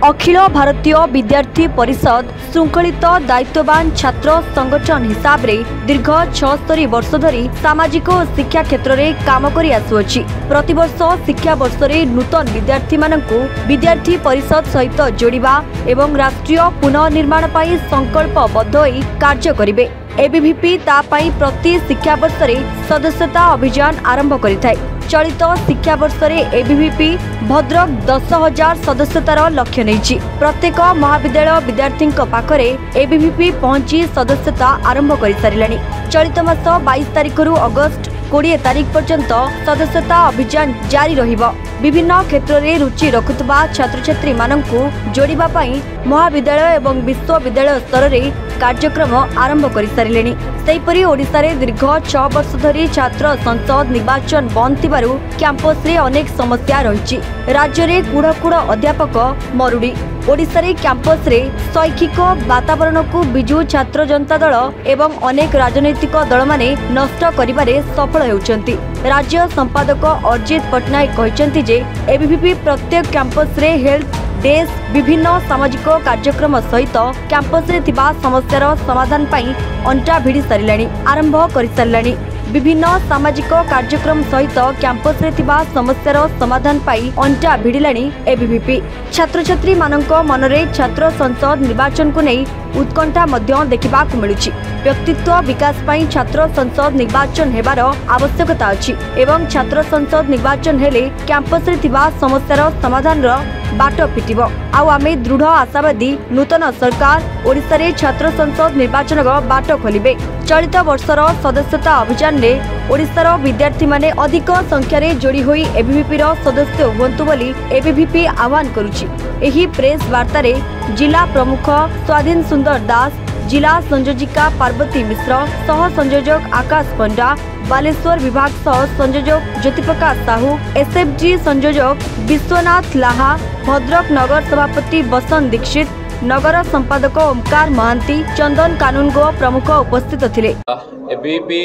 अखिल भारतीय विद्यार्थी परिषद श्रृंखलित दायित्ववान छात्र संगठन हिसाब रे दीर्घ 76 वर्ष धरी सामाजिक और शिक्षा क्षेत्र में काम करि आसुअछि। प्रतिवर्ष शिक्षा वर्ष रे नूतन विद्यार्थी मानकु विद्यार्थी परिषद सहित जोड़िबा एवं राष्ट्रीय पुनर्निर्माण पाई संकल्पबद्ध होई कार्य करिवे। एबीवीपी ता पाई प्रति शिक्षा वर्ष रे सदस्यता अभियान आरंभ करिथाय। चलित शिक्षा वर्ष रे एबीवीपी भद्रक 10,000 सदस्यतार लक्ष्य नेछि। प्रत्येक महाविद्यालय विद्यार्थी पाखरे एबीवीपी पहुंची सदस्यता आरंभ कर सारिलानी। चलित मास 22 तारिख रु अगस्त 20 तारिख पर्यंत सदस्यता अभियान जारी रहिबो। विभिन्न क्षेत्र में रुचि रखुवा छात्र छात्री मानकु जोड़िबा पाई महाविद्यालय एवं विश्वविद्यालय स्तर में कार्यक्रम आरंभ कर सारिलेनी। सेहीपरि ओडिशा रे दीर्घ 6 वर्ष धरी छात्र संसद निर्वाचन बंद थिबारु कैंपस रे अनेक समस्या रहिछि। राज्य रे कुड़ अध्यापक मरुड़ी। ओडिशा रे कैंपस रे शैक्षिक वातावरण को बिजु छात्र जनता दल एवं अनेक राजनैतिक दल माने नष्ट करिबारे सफल हेउचंती। राज्य संपादक अर्जित पटनायक कहिसंती जे एबीवीपी प्रत्येक कैंपस रे हेल्थ डेस्क विभिन्न सामाजिक कार्यक्रम सहित कैंपस रे थिबा समस्यार समाधान पाई अंटा भिड़ी सारिलानी आरंभ कर सारिलानी। विभिन्न सामाजिक कार्यक्रम सहित कैंपस रे थिबा समस्यार समाधान पाई अंटा भिड़िलानी एबीवीपी। छात्र छात्री मानक मनरे छात्र संसद निर्वाचन को नहीं उत्कंठा मध्य देखा मिलुछि। व्यक्तित्व विकास पाई छात्र संसद निर्वाचन हेबार आवश्यकता अछि एवं छात्र संसद निर्वाचन हेले कैंपस रे थिबा समस्यार समाधान बाट फिटिबो। आउ आमे दृढ़ आशावादी नूतन सरकार ओडिशा रे छात्र संसद निर्वाचन बाट खोलिबे। चलित वर्षर सदस्यता अभियान रे ओडिशार विद्यार्थी माने अधिक संख्या रे जोड़ी होई एबीवीपी रो सदस्य हुंतु बोली एबीवीपी आह्वान करुछि। एही प्रेस वार्ता रे जिला प्रमुख स्वाधीन सुंदर दास, जिला संयोजिका पार्वती मिश्र, सह संयोजक आकाश पंडा, बालेश्वर विभाग सह संयोजक ज्योतिप्रकाश साहू, एसएफजी संयोजक विश्वनाथ लाहा, भद्रक नगर सभापति बसंत दीक्षित, नगर संपादक ओमकार महांती, चंदन कानूनगो प्रमुख उपस्थित थिले। एबीवीपी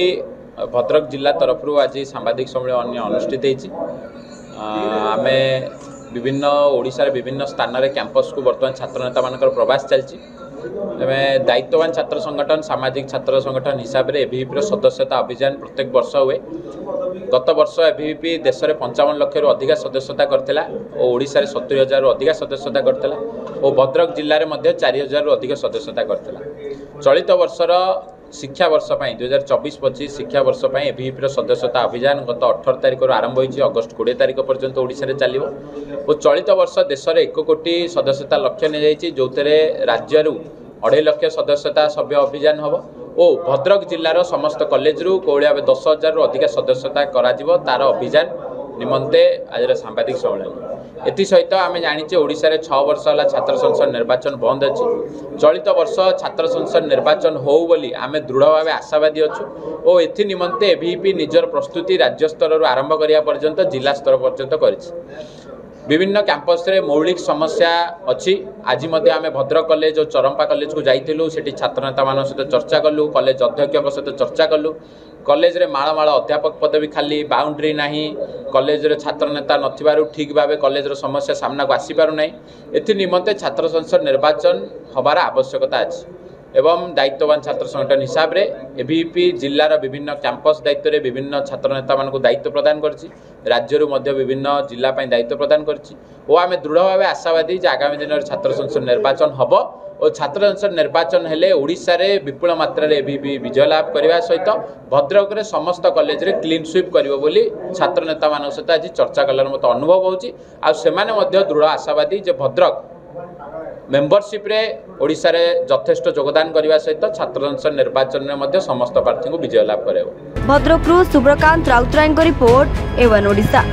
भद्रक जिला तरफ आज सांबादिक सम्मेलन अनुष्ठित होती। आमे विभिन्न ओडिशा विभिन्न स्थान में कैंपस को बर्तमान छात्र नेता मान प्रवास चलती। दायित्ववान छात्र संगठन सामाजिक छात्र संगठन हिसाब से एबीवीपी सदस्यता अभियान प्रत्येक वर्ष हुए। गत वर्ष एबीवीपी देश में 55 लाख रु अधिक सदस्यता करथिला और ओडिशा रे 70,000 रु अधिक सदस्यता करथिला और भद्रक जिले में 4,000 रु अधिक सदस्यता करथिला। चलित वर्षर शिक्षा वर्ष 2024-25 शिक्षा वर्ष एबीवीपी सदस्यता अभियान गत 18 तारिख आरंभ होती अगस्त 20 तारिख पर्यंत ओडिशा रे चलिबो और चलित वर्ष देश में 1 कोटी सदस्यता लक्ष्य नि जाइछि जो राज्य 2.5 लाख सदस्यता सभ्य अभियान हम और भद्रक जिलार समस्त कॉलेज रु कोड़िया 10,000 रु अधिक सदस्यता कराजिबो तार अभियान निमंते आज सांबादिक सम्मेलन। एथि सहित आम जाचे ओडिशा रे 6 वर्ष है छात्र संसद निर्वाचन बंद अच्छी। चलित वर्ष छात्र संसद निर्वाचन हो बोली आम दृढ़ भाव आशावादी अच्छु और एथि निमंते एबीवीपी निजर प्रस्तुति राज्य स्तर आरंभ करिया पर्यंत जिला स्तर पर्यंत करिछि। विभिन्न कैंपस रे मौलिक समस्या अच्छी। आज आम भद्रक कॉलेज और चरंपा कॉलेज को जाइलु से छात्र नेता मान सहित चर्चा कलु, कॉलेज अध्यक्ष सहित चर्चा कलु। कॉलेज रे माळ माळ अध्यापक पदवी खाली, बाउंड्री नाही, कॉलेज रे छात्र नेता नथिबारु ठीक भाव कॉलेज रो समस्या सामना को आसी पारु नाही। एथि निमंते छात्र संसद निर्वाचन हबार आवश्यकता अछि एवं दायित्ववान छात्र संगठन हिसाब रे एबीवीपी जिलार विभिन्न कैंपस दायित्व रे विभिन्न छात्र नेता मान को दायित्व प्रदान करछि। राज्य मध्य विभिन्न जिला पाई दायित्व प्रदान करछि और आम दृढ़ भाव आशावादी जे आगामी दिन में छात्र संसद निर्वाचन हब और छात्र संसद निर्वाचन हेले ओडिशा रे विपुल मात्रा रे एबीवीपी विजय लाभ करने सहित भद्रक रे समस्त कॉलेज रे क्लीन स्वीप करिवो बोली छात्र नेता मान सहित आज चर्चा कलार मत अनुभव होछि। आ सेमाने मध्य दृढ़ आशावादी जे भद्रक मेंबरशिप रे ओडिशा रे यथेष्ट योगदान करने सहित छात्र संसद निर्वाचन में मध्य समस्त प्रार्थी को विजय लाभ करेबो। भद्रक सुब्रकांत राउतराय रिपोर्ट एवन ओडिशा।